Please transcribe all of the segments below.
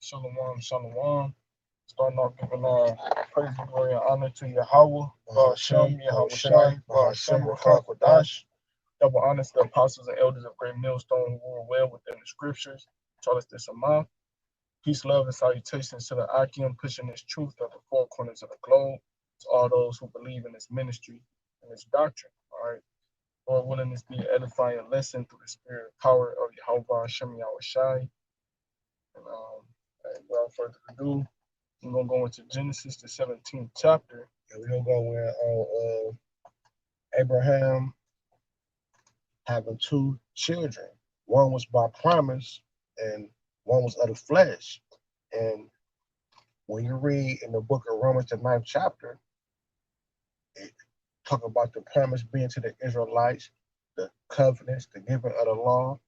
Shalom, shalom. Starting off giving praise and glory and honor to Yahweh, Hashem, Yahweh Shai, Hashem, Rakha Kodash. Double honors the apostles and elders of Great Millstone who were well within the scriptures. Charles de Sama. Peace, love, and salutations to the Akim pushing this truth at the four corners of the globe. To all those who believe in this ministry and this doctrine. All right. Lord willing, this be an edifying lesson through the spirit and power of Yahweh Hashem, Yahweh Shai. And without further ado, we're gonna go into Genesis, the 17th chapter. And we're gonna go in on Abraham having two children. One was by promise, and one was of the flesh. And when you read in the book of Romans, the 9th chapter, it talk about the promise being to the Israelites, the covenants, the giving of the law,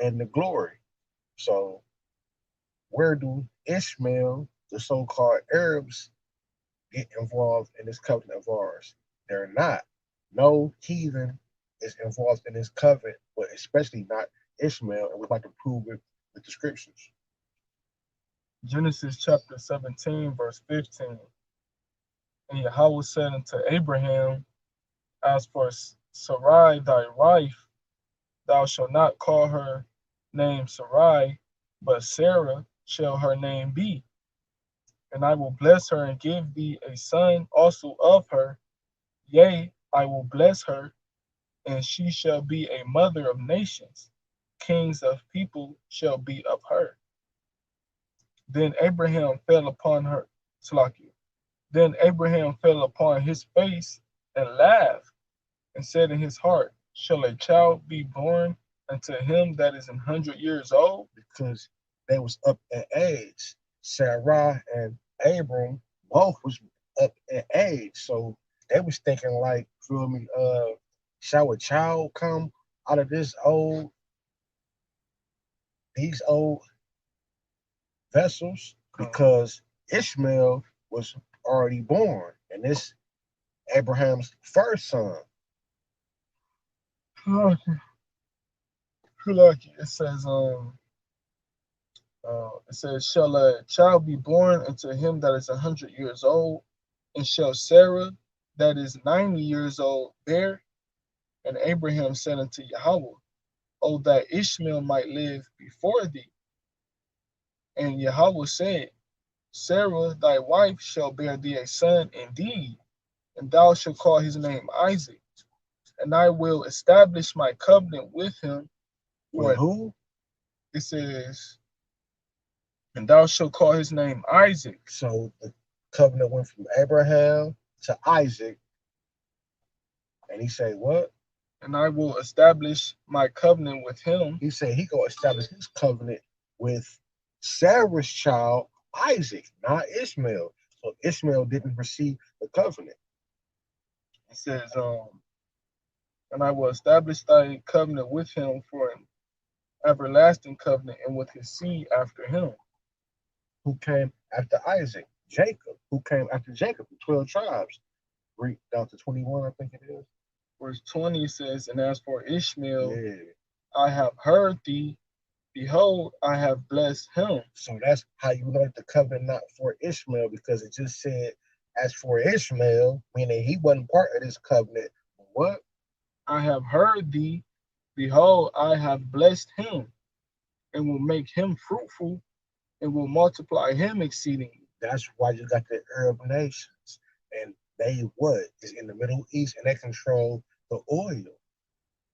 and the glory. So where do Ishmael, the so-called Arabs, get involved in this covenant of ours? They're not. No heathen is involved in this covenant, but especially not Ishmael, and we'd like to prove it with the scriptures. Genesis chapter 17, verse 15. And Yahweh said unto Abraham, as for Sarai thy wife, thou shalt not call her name Sarai, but Sarah shall her name be. And I will bless her and give thee a son also of her. Yea, I will bless her, and she shall be a mother of nations. Kings of people shall be of her. Then Abraham fell upon her, Salakia. Then Abraham fell upon his face and laughed, and said in his heart, shall a child be born unto him that is 100 years old? Because they was up in age. Sarah and Abram both was up in age. So they was thinking like, feel me, shall a child come out of these old vessels? Because Ishmael was already born, and this Abraham's first son. It says, shall a child be born unto him that is 100 years old, and shall Sarah that is 90 years old bear? And Abraham said unto Yahweh, O that Ishmael might live before thee. And Yahweh said, Sarah thy wife shall bear thee a son indeed, and thou shalt call his name Isaac. And I will establish my covenant with him. With who? It says, and thou shalt call his name Isaac. So the covenant went from Abraham to Isaac. And he said, what? And I will establish my covenant with him. He said he gonna establish his covenant with Sarah's child, Isaac, not Ishmael. So Ishmael didn't receive the covenant. It says, and I will establish thy covenant with him for an everlasting covenant, and with his seed after him. Who came after Isaac? Jacob. Who came after Jacob? The 12 tribes. Read down to 21, I think it is. Verse 20 says, and as for Ishmael, yeah, I have heard thee. Behold, I have blessed him. So that's how you know the covenant not for Ishmael, because it just said, as for Ishmael, meaning he wasn't part of this covenant. What? I have heard thee. Behold, I have blessed him, and will make him fruitful, and will multiply him exceedingly. That's why you got the Arab nations. And they what? Is in the Middle East, and they control the oil.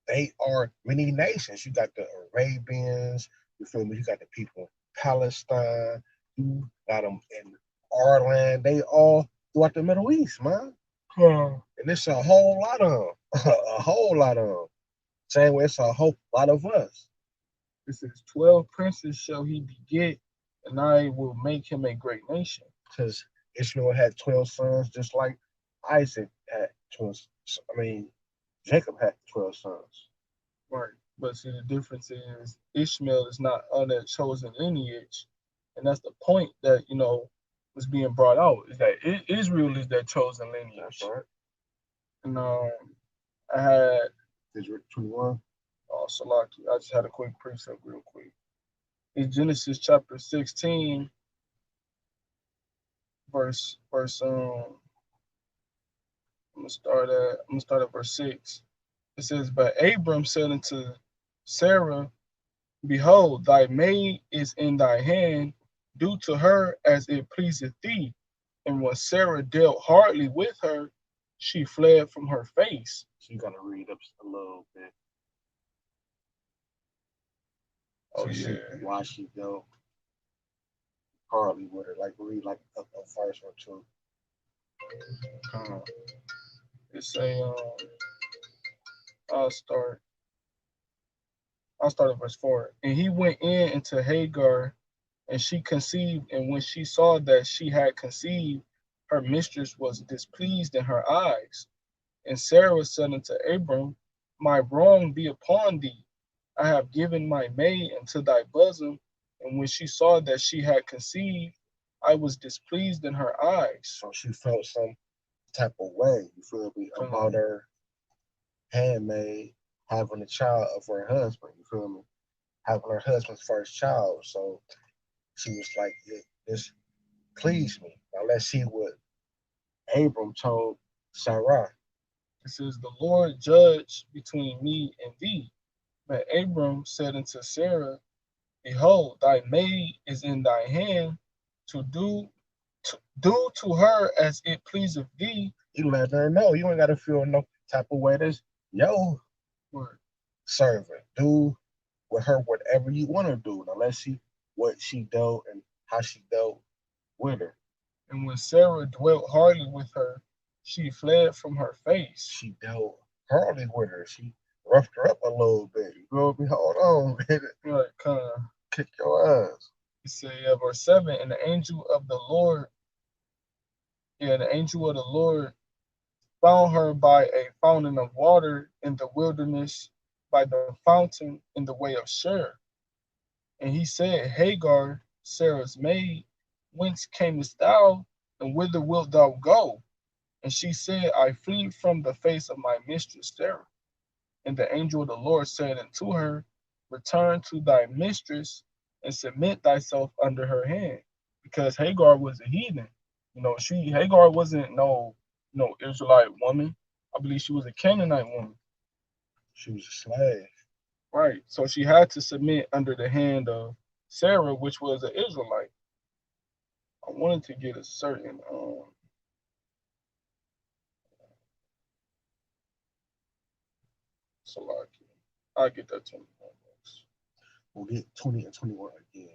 They are many nations. You got the Arabians, you feel me? You got the people in Palestine, you got them in our land. They all throughout the Middle East, man. And it's a whole lot of them. A whole lot of them. Same way it's a whole lot of us. It says, 12 princes shall he beget, and I will make him a great nation. Because Ishmael had 12 sons, just like Isaac had 12. Jacob had 12 sons. Right. But see, the difference is Ishmael is not on that chosen lineage. And that's the point that, was being brought out, is that Israel is that chosen lineage. That's right. And I had Israel 21. Oh, Salaki. I just had a quick precept real quick. In Genesis chapter 16, verse I'm gonna start at verse 6. It says, but Abram said unto Sarah, behold, thy maid is in thy hand, do to her as it pleaseth thee. And when Sarah dealt hardly with her, she fled from her face. So you gotta read up a little bit. Oh So yeah. why she dealt hardly with her. Like read like a verse or two. It's a I'll start I'll start at verse 4. And he went in into Hagar, and she conceived, and when she saw that she had conceived, her mistress was displeased in her eyes. And Sarah said unto Abram, my wrong be upon thee. I have given my maid into thy bosom. And when she saw that she had conceived, I was displeased in her eyes. So she felt some type of way, you feel me, about her handmaid having a child of her husband, you feel me? Having her husband's first child. So she was like, this pleased me. Now let's see what Abram told Sarah. It says, the Lord judge between me and thee. But Abram said unto Sarah, behold, thy maid is in thy hand to do to her as it pleaseth thee. You let her know. You ain't gotta feel no type of way. This yo servant. Do with her whatever you want to do. Now let's see what she dealt and how she dealt with her. And when Sarah dwelt hardly with her, she fled from her face. She dealt hardly with her. She roughed her up a little bit. You feel me? Hold on, man. Right, kind of Kick your ass. You say, verse 7, and the angel of the Lord, the angel of the Lord found her by a fountain of water in the wilderness, by the fountain in the way of Shur. And he said, Hagar, Sarah's maid, whence camest thou, and whither wilt thou go? And she said, I flee from the face of my mistress Sarah. And the angel of the Lord said unto her, return to thy mistress and submit thyself under her hand. Because Hagar was a heathen. Hagar wasn't no Israelite woman. I believe she was a Canaanite woman. She was a slave. Right. So she had to submit under the hand of Sarah, which was an Israelite. I wanted to get a certain Salaki. I'll get that 21 bucks. We'll get 20 and 21 again.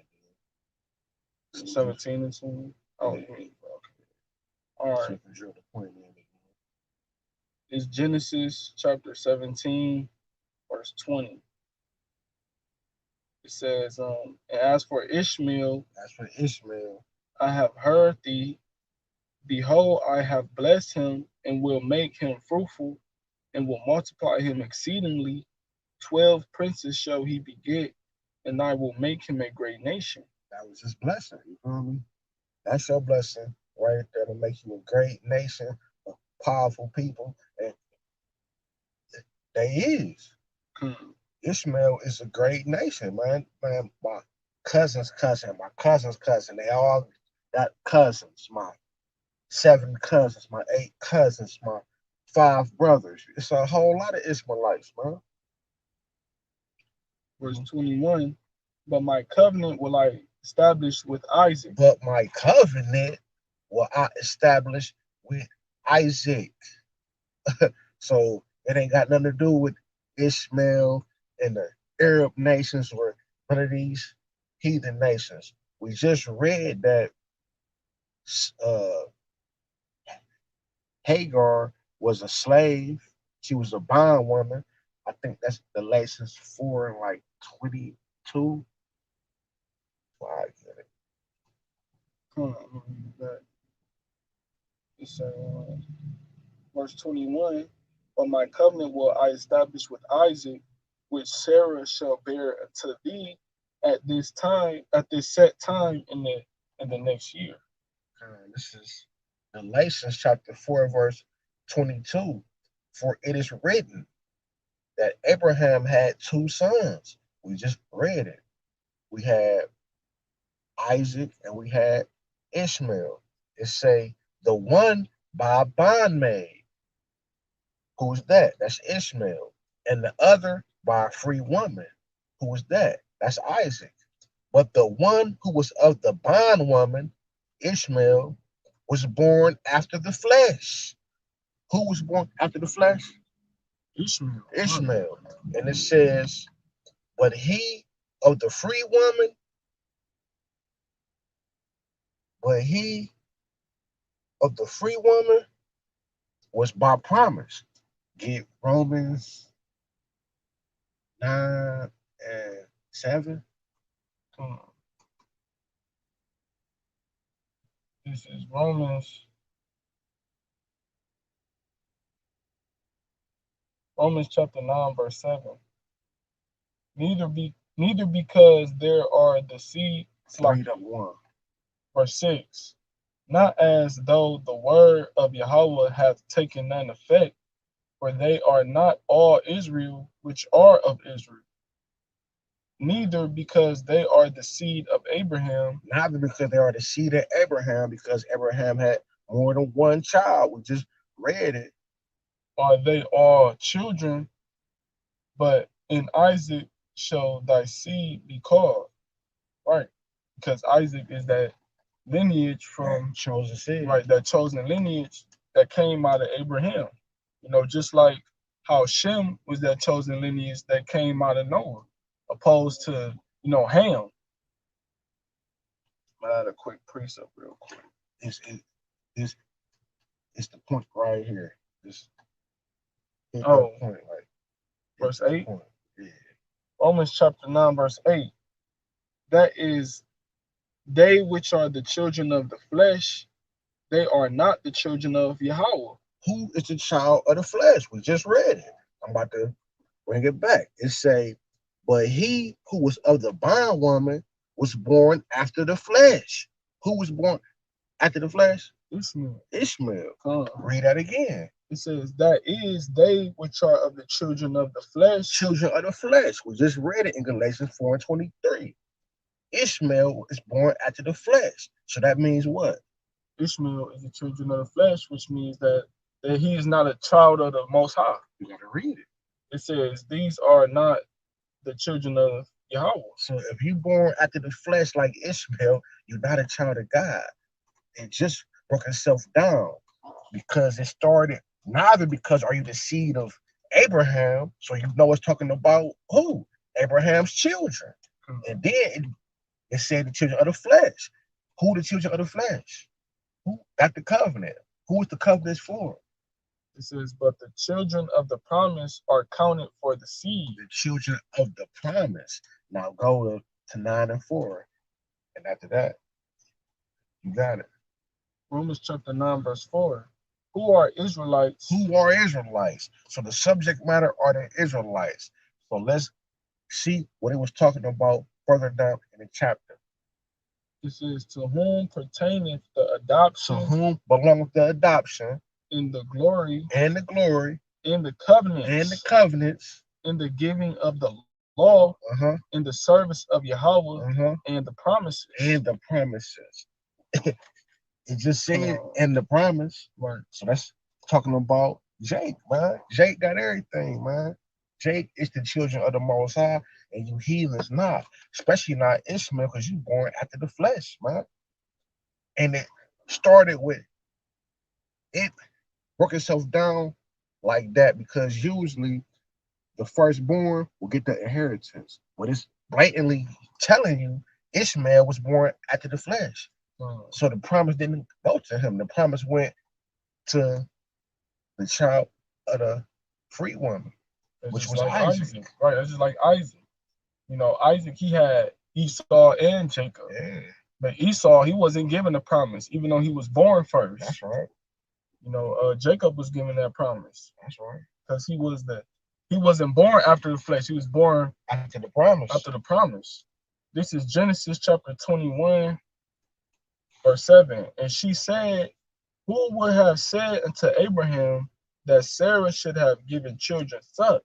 17 and 20. Oh, yeah. Okay. All right. So drill the point in. It's Genesis chapter 17, verse 20. It says, and as for Ishmael, I have heard thee. Behold, I have blessed him and will make him fruitful and will multiply him exceedingly. 12 princes shall he beget, and I will make him a great nation. That was his blessing. You feel me? That's your blessing right there to make you a great nation of powerful people. And they is. Ishmael is a great nation, man. Man, my cousin's cousin, my cousin's cousin, they all got cousins. My 7 cousins, my 8 cousins, my 5 brothers. It's a whole lot of Ishmaelites, man. Verse 21, but my covenant will I establish with Isaac. But my covenant will I establish with Isaac. So it ain't got nothing to do with Ishmael and the Arab nations or one of these heathen nations. We just read that Hagar was a slave. She was a bondwoman. I think that's Galatians 4 and like 22. Well, I get it. It's verse 21. But my covenant will I establish with Isaac, which Sarah shall bear unto thee at this set time in the next year. This is Galatians chapter 4, verse 22. For it is written that Abraham had 2 sons. We just read it. We had Isaac and we had Ishmael. it say the one by a bondmaid. Who's that? That's Ishmael. And the other by a free woman. Who is that? That's Isaac. But the one who was of the bondwoman, Ishmael, was born after the flesh. Who was born after the flesh? Ishmael. Ishmael. And it says, but he of the free woman, but he of the free woman was by promise. Get Romans 9 and 7. This is Romans chapter 9, verse 7. Neither because there are the seeds like Read up one. verse 6. Not as though the word of Yahweh hath taken none effect, for they are not all Israel which are of Israel. Neither because they are the seed of Abraham, Neither because they are the seed of Abraham, because Abraham had more than one child. We just read it. are they all children, but in Isaac shall thy seed be called. Right. Because Isaac is that lineage from chosen seed. right, that chosen lineage that came out of Abraham. You know, just like how Shem was that chosen lineage that came out of Noah, opposed to, you know, Ham. I had a quick precept real quick. It's the point right here. This point, like verse 8. Yeah. Romans chapter 9, verse 8. That is, they which are the children of the flesh, they are not the children of Yahweh. Who is the child of the flesh? We just read it. I'm about to bring it back. It say, but he who was of the bondwoman was born after the flesh. Who was born after the flesh? Ishmael. Ishmael. Read that again. It says, that is, they which are of the children of the flesh. Children of the flesh. We just read it in Galatians 4 and 23. Ishmael is born after the flesh. So that means what? Ishmael is the children of the flesh, which means that he is not a child of the Most High. You got to read it. It says, these are not the children of Yahweh. So if you're born after the flesh like Ishmael, you're not a child of God. It just broke itself down because it started neither because are you the seed of Abraham, so you know it's talking about who? Abraham's children. And then it said the children of the flesh. Who the children of the flesh? Who got the covenant? Who is the covenant for? It says, but the children of the promise are counted for the seed. The children of the promise. Now go to 9 and 4. And after that, you got it. Romans chapter 9, verse 4. Who are Israelites? Who are Israelites? So the subject matter are the Israelites. So let's see what it was talking about further down in the chapter. It says, to whom pertaineth the adoption? To whom belongeth the adoption? In the glory. And the glory. In the covenants. And the covenants. In the giving of the law. In the service of Yahweh. And the promises. And the promises. It just said in the promise. Right. So that's talking about Jake, man. Jake got everything, man. Jake is the children of the Most High, and you heathens not. Especially not Ishmael, because you born after the flesh, man. And it started with it broke itself down like that because usually the firstborn will get the inheritance. But it's blatantly telling you Ishmael was born after the flesh. So the promise didn't go to him. The promise went to the child of the free woman, which was like Isaac. Right, that's just like Isaac. You know, Isaac, he had Esau and Jacob. Yeah. But Esau, he wasn't given a promise, even though he was born first. That's right. You know, Jacob was given that promise. That's right. Because he wasn't born after the flesh. He was born after the promise. After the promise. This is Genesis chapter 21. Verse 7, and she said, who would have said unto Abraham that Sarah should have given children suck?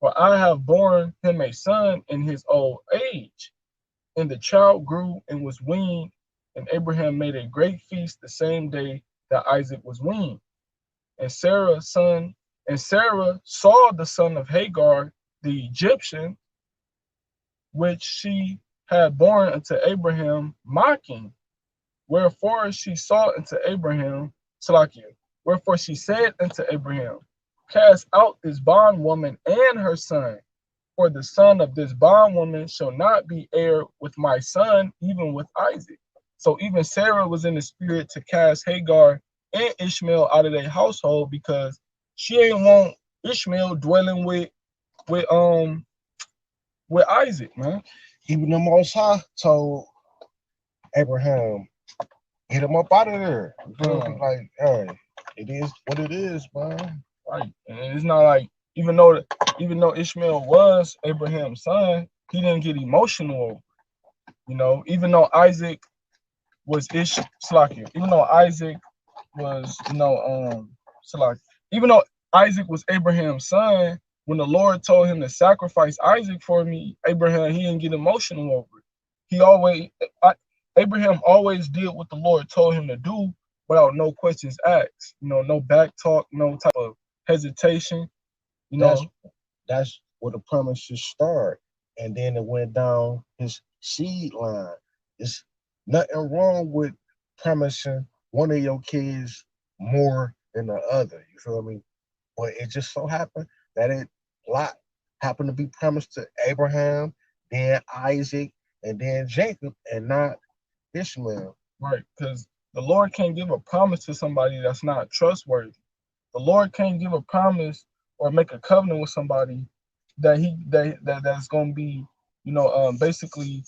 For I have borne him a son in his old age. And the child grew and was weaned And Abraham made a great feast the same day that Isaac was weaned. And Sarah saw the son of Hagar, the Egyptian, which she had borne unto Abraham, mocking. Wherefore she sought unto Abraham, Salakia. Wherefore she said unto Abraham, cast out this bondwoman and her son, for the son of this bondwoman shall not be heir with my son, even with Isaac. So even Sarah was in the spirit to cast Hagar and Ishmael out of their household because she ain't want Ishmael dwelling with Isaac, man. Even the Most High told Abraham, get him up out of there. You feel me? Like, hey, it is what it is, man. Right. And it's not like even though Ishmael was Abraham's son, he didn't get emotional. You know, even though Isaac was even though Isaac was, even though Isaac was Abraham's son, when the Lord told him to sacrifice Isaac for me, Abraham, he didn't get emotional over it. Abraham always did what the Lord told him to do without no questions asked. You know, no back talk, no type of hesitation. You know, that's where the promises start, and then it went down his seed line. It's nothing wrong with promising one of your kids more than the other. You feel me? But it just so happened that Lot happened to be promised to Abraham, then Isaac, and then Jacob, and not Ishmael. Right, because the Lord can't give a promise to somebody that's not trustworthy. The Lord can't give a promise or make a covenant with somebody that's going to be, basically,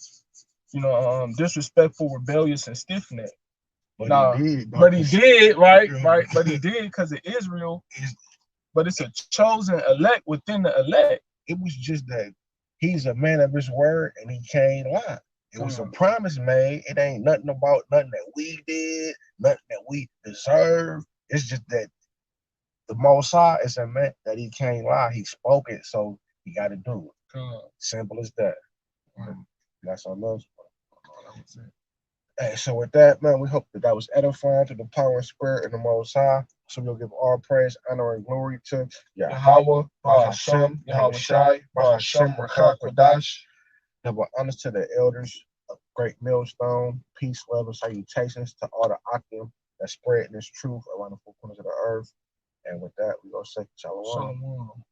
disrespectful, rebellious, and stiff necked. But he did. But he did, right? But he did because of Israel. But it's a chosen elect within the elect. It was just that he's a man of his word and he can't lie. It was a promise made. It ain't nothing about nothing that we did, nothing that we deserve. It's just that the Most High is a man that he can't lie. He spoke it, so he got to do it. Simple as that. That's on those. Hey, so with that, man, we hope that was edifying to the power and spirit in the Most High. So we'll give all praise, honor, and glory to Yahweh, Bahashem, Yahweh Shai, Bahashem, Rakha Kodash. Double honors to the elders of Great Millstone. Peace, love, and salutations to all the Akim that spread this truth around the four corners of the earth. And with that, we go say shalom.